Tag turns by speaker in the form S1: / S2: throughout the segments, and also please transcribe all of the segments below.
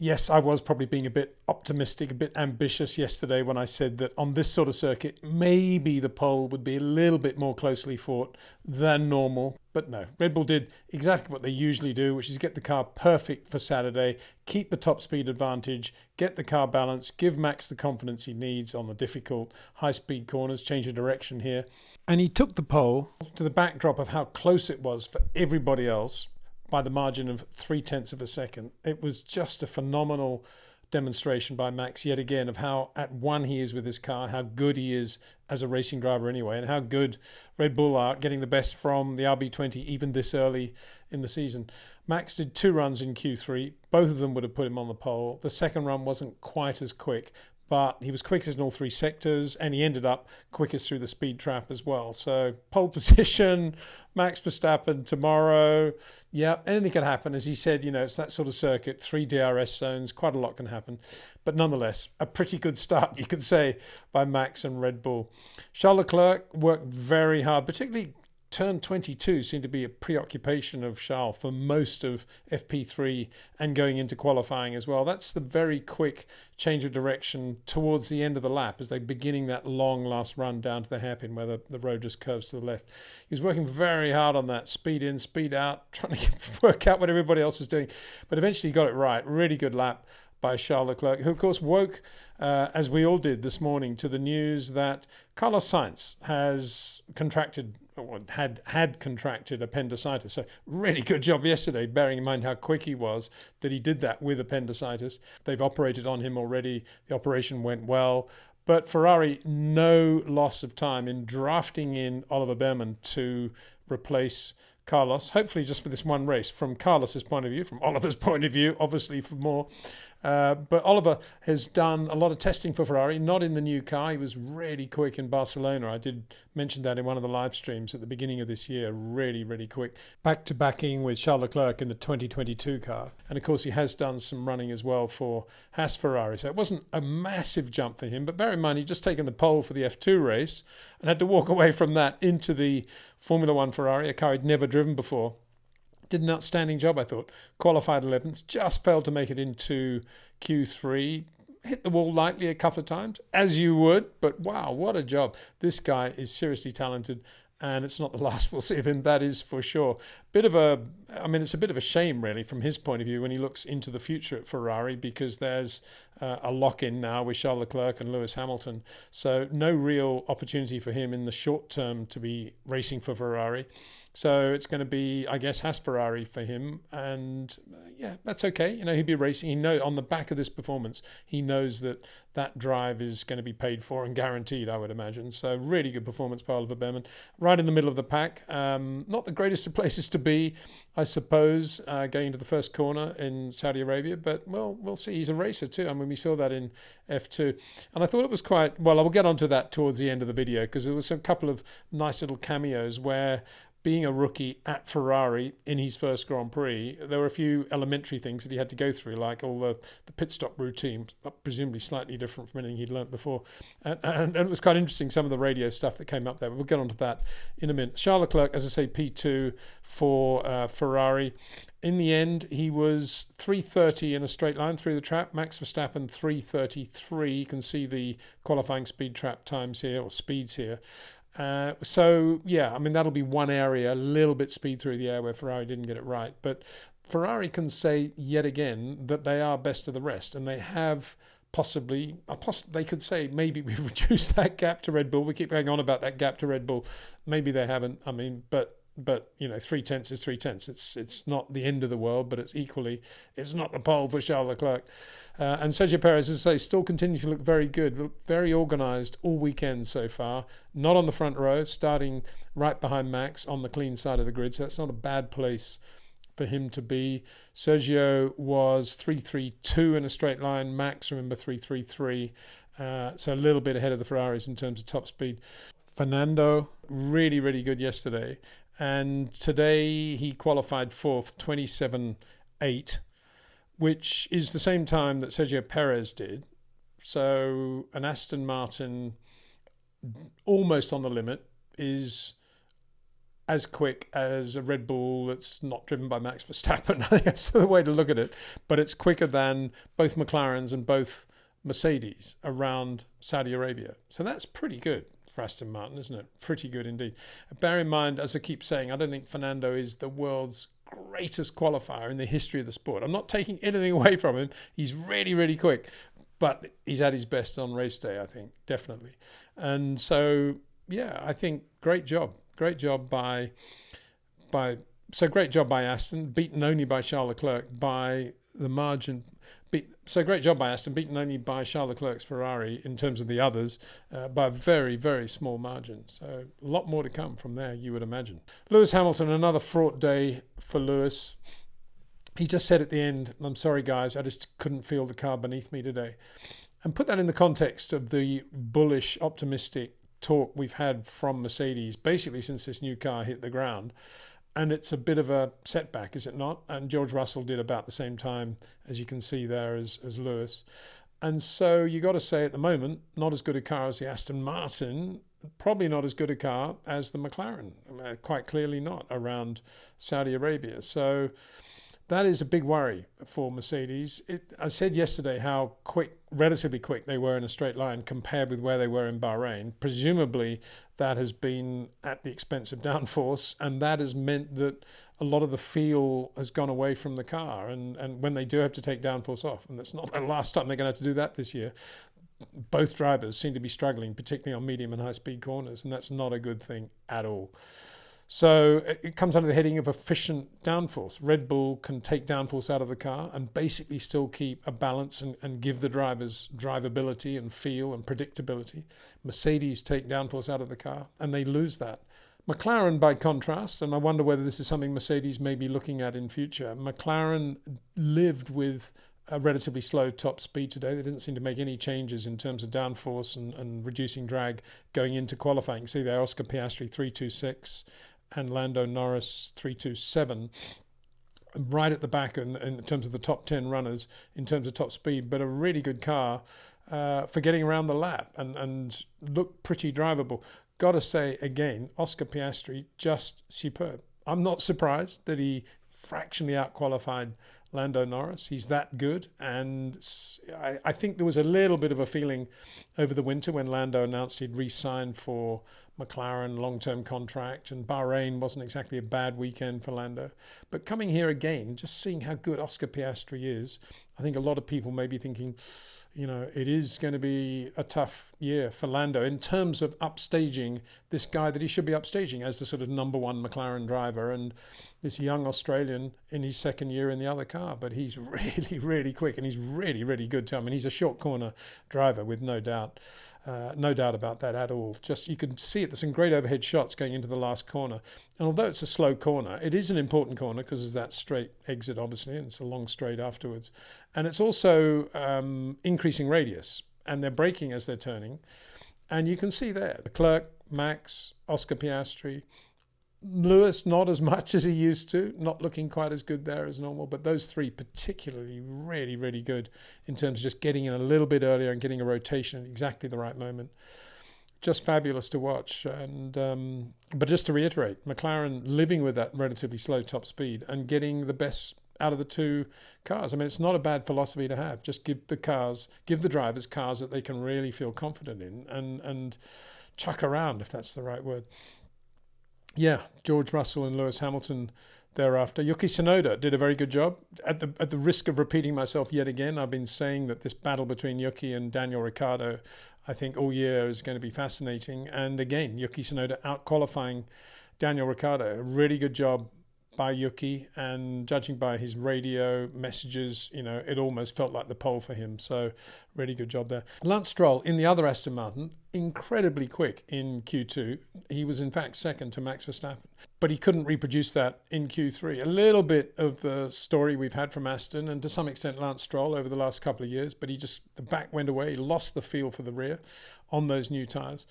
S1: Yes, I was probably being a bit optimistic, a bit ambitious yesterday when I said that on this sort of circuit, maybe the pole would be a little bit more closely fought than normal. But no, Red Bull did exactly what they usually do, which is get the car perfect for Saturday, keep the top speed advantage, get the car balanced, give Max the confidence he needs on the difficult high-speed corners, change of direction here. And he took the pole to the backdrop of how close it was for everybody else by the margin of 0.3 of a second. It was just a phenomenal demonstration by Max yet again of how at one he is with his car, how good he is as a racing driver anyway, and how good Red Bull are getting the best from the RB20 even this early in the season. Max did 2 runs in Q3. Both of them would have put him on the pole. The second run wasn't quite as quick, but he was quickest in all 3 sectors, and he ended up quickest through the speed trap as well. So pole position, Max Verstappen tomorrow. Yeah, anything can happen. As he said, it's that sort of circuit, 3 DRS zones, quite a lot can happen. But nonetheless, a pretty good start, you could say, by Max and Red Bull. Charles Leclerc worked very hard, particularly turn 22 seemed to be a preoccupation of Charles for most of FP3 and going into qualifying as well. That's the very quick change of direction towards the end of the lap as they're beginning that long last run down to the hairpin where the road just curves to the left. He was working very hard on that, speed in, speed out, trying to work out what everybody else was doing. But eventually he got it right. Really good lap by Charles Leclerc, who of course woke, as we all did this morning, to the news that Carlos Sainz has contracted, or had contracted appendicitis. So really good job yesterday, bearing in mind how quick he was, that he did that with appendicitis. They've operated on him already. The operation went well. But Ferrari, no loss of time in drafting in Oliver Bearman to replace Carlos, hopefully just for this one race, from Carlos's point of view, from Oliver's point of view, obviously for more. But Oliver has done a lot of testing for Ferrari, not in the new car. He was really quick in Barcelona. I did mention that in one of the live streams at the beginning of this year. Really, really quick. Back-to-backing with Charles Leclerc in the 2022 car. And of course, he has done some running as well for Haas Ferrari. So it wasn't a massive jump for him. But bear in mind, he'd just taken the pole for the F2 race and had to walk away from that into the Formula One Ferrari, a car he'd never driven before. Did an outstanding job, I thought. Qualified 11th, just failed to make it into Q3. Hit the wall lightly a couple of times, as you would, but wow, what a job. This guy is seriously talented, and it's not the last we'll see of him, that is for sure. It's a bit of a shame, really, from his point of view when he looks into the future at Ferrari, because there's a lock-in now with Charles Leclerc and Lewis Hamilton. So no real opportunity for him in the short term to be racing for Ferrari. So it's going to be, I guess, Haas Ferrari for him. And yeah, that's okay. He'll be racing. He knows on the back of this performance, he knows that drive is going to be paid for and guaranteed, I would imagine. So really good performance by Oliver Bearman. Right in the middle of the pack. Not the greatest of places to be, I suppose, going into the first corner in Saudi Arabia. But, well, we'll see. He's a racer too. We saw that in F2. And I thought it was quite, well, I will get onto that towards the end of the video, because there was a couple of nice little cameos where, being a rookie at Ferrari in his first Grand Prix, there were a few elementary things that he had to go through, like all the pit stop routine, presumably slightly different from anything he'd learnt before. And it was quite interesting, some of the radio stuff that came up there. We'll get onto that in a minute. Charles Leclerc, as I say, P2 for Ferrari. In the end, he was 3:30 in a straight line through the trap. Max Verstappen, 3:33. You can see the qualifying speed trap times here, or speeds here. That'll be one area, a little bit speed through the air where Ferrari didn't get it right. But Ferrari can say yet again that they are best of the rest, and they have they could say maybe we've reduced that gap to Red Bull. We keep going on about that gap to Red Bull. Maybe they haven't. But 0.3 is 0.3. It's not the end of the world, but it's not the pole for Charles Leclerc. And Sergio Perez, as I say, still continues to look very good, very organised all weekend so far. Not on the front row, starting right behind Max on the clean side of the grid. So that's not a bad place for him to be. Sergio was 3:32 in a straight line. Max, remember, 3:33. So a little bit ahead of the Ferraris in terms of top speed. Fernando, really, really good yesterday. And today he qualified fourth, 27.8, which is the same time that Sergio Perez did. So an Aston Martin almost on the limit is as quick as a Red Bull that's not driven by Max Verstappen. I think that's the way to look at it. But it's quicker than both McLarens and both Mercedes around Saudi Arabia. So that's pretty good for Aston Martin, isn't it? Pretty good indeed. Bear in mind, as I keep saying, I don't think Fernando is the world's greatest qualifier in the history of the sport. I'm not taking anything away from him. He's really, really quick. But he's at his best on race day, I think, definitely. And so, yeah, I think great job. Great job by Aston, beaten only by Charles Leclerc by the margin. Great job by Aston, beaten only by Charles Leclerc's Ferrari in terms of the others by a very, very small margin. So a lot more to come from there, you would imagine. Lewis Hamilton, another fraught day for Lewis. He just said at the end, I'm sorry, guys, I just couldn't feel the car beneath me today. And put that in the context of the bullish, optimistic talk we've had from Mercedes basically since this new car hit the ground. And it's a bit of a setback, is it not? And George Russell did about the same time, as you can see there, as Lewis. And so you got to say at the moment, not as good a car as the Aston Martin, probably not as good a car as the McLaren. Quite clearly not around Saudi Arabia. So that is a big worry for Mercedes. I said yesterday how relatively quick they were in a straight line compared with where they were in Bahrain. Presumably that has been at the expense of downforce, and that has meant that a lot of the feel has gone away from the car. And when they do have to take downforce off, and that's not the last time they're going to have to do that this year, both drivers seem to be struggling, particularly on medium and high-speed corners, and that's not a good thing at all. So it comes under the heading of efficient downforce. Red Bull can take downforce out of the car and basically still keep a balance and give the drivers drivability and feel and predictability. Mercedes take downforce out of the car and they lose that. McLaren, by contrast, and I wonder whether this is something Mercedes may be looking at in future, McLaren lived with a relatively slow top speed today. They didn't seem to make any changes in terms of downforce and reducing drag going into qualifying. See there, Oscar Piastri 326. And Lando Norris 327, right at the back in terms of the top 10 runners, in terms of top speed, but a really good car for getting around the lap and looked pretty drivable. Got to say, again, Oscar Piastri, just superb. I'm not surprised that he fractionally out-qualified Lando Norris. He's that good. And I think there was a little bit of a feeling over the winter when Lando announced he'd re-signed for McLaren, long-term contract, and Bahrain wasn't exactly a bad weekend for Lando. But coming here again, just seeing how good Oscar Piastri is, I think a lot of people may be thinking, it is going to be a tough year for Lando in terms of upstaging this guy that he should be upstaging as the sort of number one McLaren driver and this young Australian in his second year in the other car. But he's really, really quick and he's really, really good too. I mean, he's a short corner driver with no doubt. No doubt about that at all. Just you can see it. There's some great overhead shots going into the last corner. And although it's a slow corner, it is an important corner because there's that straight exit, obviously, and it's a long straight afterwards. And it's also increasing radius, and they're braking as they're turning. And you can see there, Leclerc, Max, Oscar Piastri, Lewis, not as much as he used to, not looking quite as good there as normal, but those three particularly really, really good in terms of just getting in a little bit earlier and getting a rotation at exactly the right moment. Just fabulous to watch. And but just to reiterate, McLaren living with that relatively slow top speed and getting the best out of the two cars. I mean, it's not a bad philosophy to have. Just give the drivers cars that they can really feel confident in and chuck around, if that's the right word. Yeah, George Russell and Lewis Hamilton thereafter. Yuki Tsunoda did a very good job. At the risk of repeating myself yet again, I've been saying that this battle between Yuki and Daniel Ricciardo, I think all year is going to be fascinating. And again, Yuki Tsunoda out-qualifying Daniel Ricciardo. A really good job by Yuki, and judging by his radio messages, it almost felt like the pole for him. So really good job there. Lance Stroll in the other Aston Martin, incredibly quick in Q2. He was in fact second to Max Verstappen, but he couldn't reproduce that in Q3. A little bit of the story we've had from Aston and to some extent Lance Stroll over the last couple of years, but the back went away. He lost the feel for the rear on those new tyres.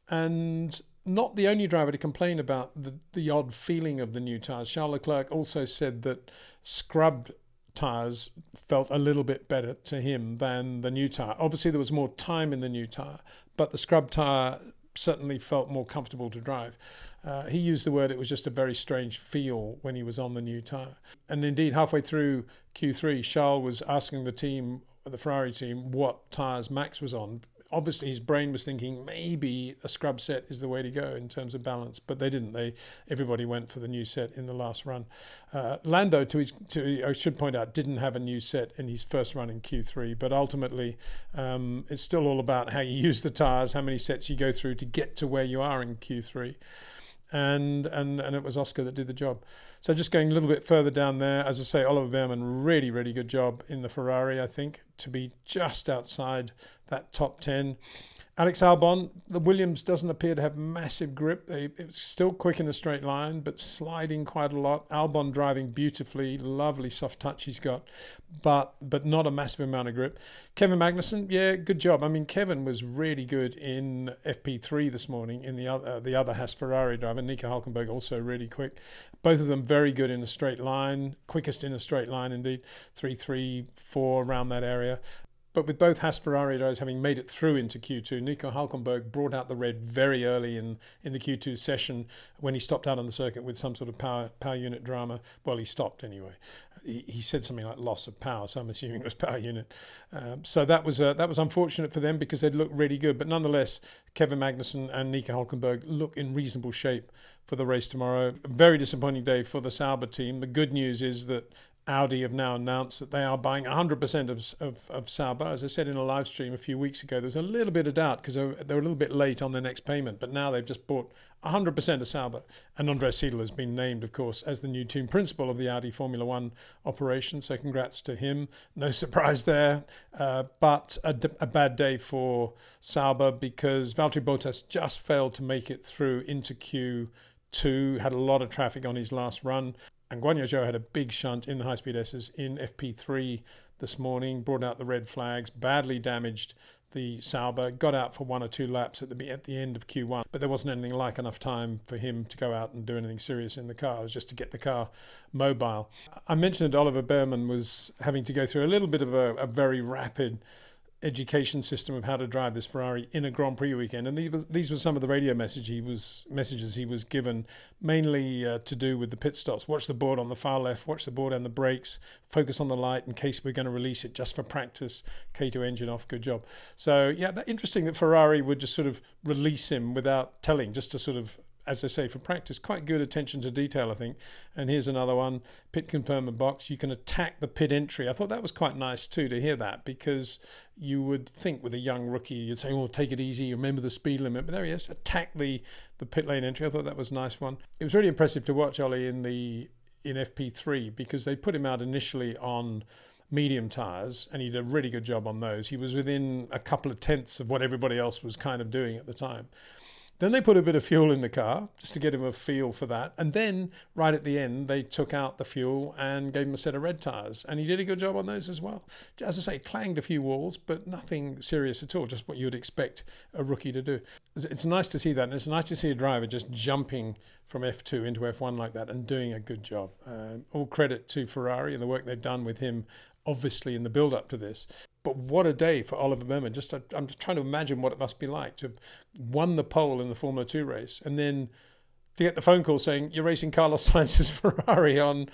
S1: And not the only driver to complain about the odd feeling of the new tyres. Charles Leclerc also said that scrubbed tyres felt a little bit better to him than the new tyre. Obviously, there was more time in the new tyre, but the scrubbed tyre certainly felt more comfortable to drive. He used the word, it was just a very strange feel when he was on the new tyre. And indeed, halfway through Q3, Charles was asking the Ferrari team, what tyres Max was on. Obviously, his brain was thinking maybe a scrub set is the way to go in terms of balance, but they didn't. Everybody went for the new set in the last run. Lando, I should point out, didn't have a new set in his first run in Q3, but ultimately, it's still all about how you use the tyres, how many sets you go through to get to where you are in Q3. And it was Oscar that did the job. So just going a little bit further down there, as I say, Oliver Bearman, really, really good job in the Ferrari, I think, to be just outside that top 10. Alex Albon, the Williams doesn't appear to have massive grip. It's still quick in a straight line, but sliding quite a lot. Albon driving beautifully, lovely soft touch he's got, but not a massive amount of grip. Kevin Magnussen, yeah, good job. I mean, Kevin was really good in FP3 this morning in the other Haas Ferrari driver. Nico Hülkenberg also really quick. Both of them very good in a straight line, quickest in a straight line indeed, 3.34 around that area. But with both Haas Ferrari drivers having made it through into Q2, Nico Hülkenberg brought out the red very early in the Q2 session when he stopped out on the circuit with some sort of power unit drama. Well, he stopped anyway. He said something like loss of power, so I'm assuming it was power unit. So that was unfortunate for them because they'd looked really good. But nonetheless, Kevin Magnussen and Nico Hülkenberg look in reasonable shape for the race tomorrow. A very disappointing day for the Sauber team. The good news is that Audi have now announced that they are buying 100% of Sauber. As I said in a live stream a few weeks ago, there was a little bit of doubt because they were a little bit late on their next payment, but now they've just bought 100% of Sauber. And Andreas Seidl has been named, of course, as the new team principal of the Audi Formula One operation, so congrats to him. No surprise there, but a bad day for Sauber because Valtteri Bottas just failed to make it through into Q2, had a lot of traffic on his last run. And Guan Yu Zhou had a big shunt in the high-speed S's in FP3 this morning, brought out the red flags, badly damaged the Sauber, got out for 1 or 2 laps at the end of Q1, but there wasn't anything like enough time for him to go out and do anything serious in the car. It was just to get the car mobile. I mentioned that Oliver Bearman was having to go through a little bit of a very rapid education system of how to drive this Ferrari in a Grand Prix weekend, and these were some of the radio messages he was given, mainly to do with the pit stops. Watch the board on the far left, watch the board and the brakes, focus on the light in case we're going to release it just for practice. K2 engine off, good job. So yeah, interesting that Ferrari would just sort of release him without telling, just to sort of, as I say, for practice. Quite good attention to detail, I think. And here's another one, pit confirmation box. You can attack the pit entry. I thought that was quite nice too to hear that, because you would think with a young rookie, you'd say, oh, take it easy, remember the speed limit. But there he is, attack the pit lane entry. I thought that was a nice one. It was really impressive to watch Ollie in FP3 because they put him out initially on medium tyres and he did a really good job on those. He was within a couple of tenths of what everybody else was kind of doing at the time. Then they put a bit of fuel in the car just to get him a feel for that. And then right at the end, they took out the fuel and gave him a set of red tyres. And he did a good job on those as well. As I say, clanged a few walls, but nothing serious at all, just what you would expect a rookie to do. It's nice to see that. And it's nice to see a driver just jumping from F2 into F1 like that and doing a good job. All credit to Ferrari and the work they've done with him, obviously, in the build-up to this. But what a day for Oliver Bearman. I'm just trying to imagine what it must be like to have won the pole in the Formula 2 race and then to get the phone call saying you're racing Carlos Sainz's Ferrari on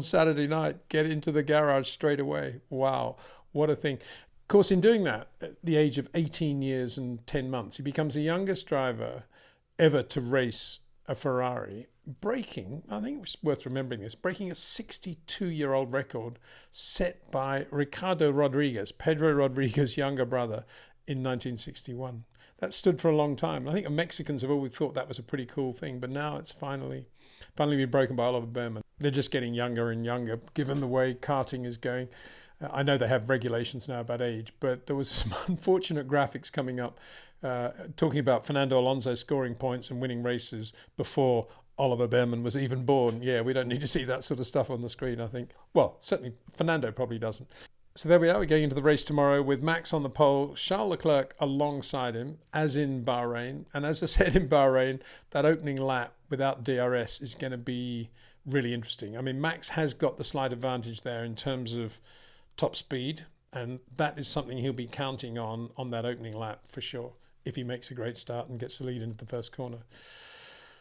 S1: Saturday night. Get into the garage straight away. Wow, what a thing. Of course, in doing that, at the age of 18 years and 10 months, he becomes the youngest driver ever to race a Ferrari, breaking, I think it's worth remembering this, breaking a 62-year-old record set by Ricardo Rodriguez, Pedro Rodriguez's younger brother, in 1961. That stood for a long time. I think the Mexicans have always thought that was a pretty cool thing, but now it's finally been broken by Oliver Bearman. They're just getting younger and younger, given the way karting is going. I know they have regulations now about age, but there was some unfortunate graphics coming up talking about Fernando Alonso scoring points and winning races before Oliver Bearman was even born. Yeah, we don't need to see that sort of stuff on the screen, I think. Well, certainly Fernando probably doesn't. So there we are. We're going into the race tomorrow with Max on the pole, Charles Leclerc alongside him, as in Bahrain. And as I said in Bahrain, that opening lap without DRS is going to be really interesting. I mean, Max has got the slight advantage there in terms of top speed, and that is something he'll be counting on that opening lap for sure. if he makes a great start and gets the lead into the first corner.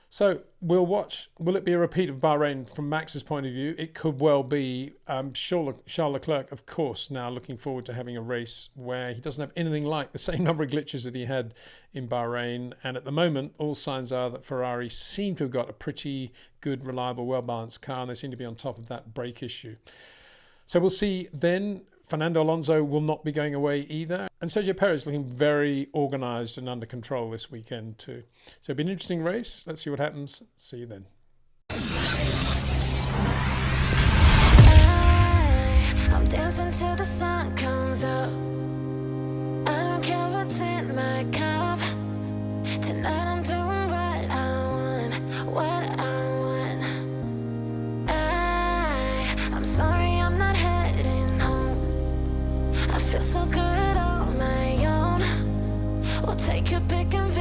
S1: So we'll watch. Will it be a repeat of Bahrain from Max's point of view? It could well be. Charles Leclerc, of course, now looking forward to having a race where he doesn't have anything like the same number of glitches that he had in Bahrain. And at the moment, all signs are that Ferrari seem to have got a pretty good, reliable, well-balanced car, and they seem to be on top of that brake issue. So we'll see then. Fernando Alonso will not be going away either. And Sergio Perez looking very organised and under control this weekend too. So it'll be an interesting race. Let's see what happens. See you then.
S2: I'm dancing till the sun comes up. I don't care what's in my cup. Tonight I'm doing what I want, what I want. I'm sorry I'm not heading home. I feel so good on my own. We'll take your pick and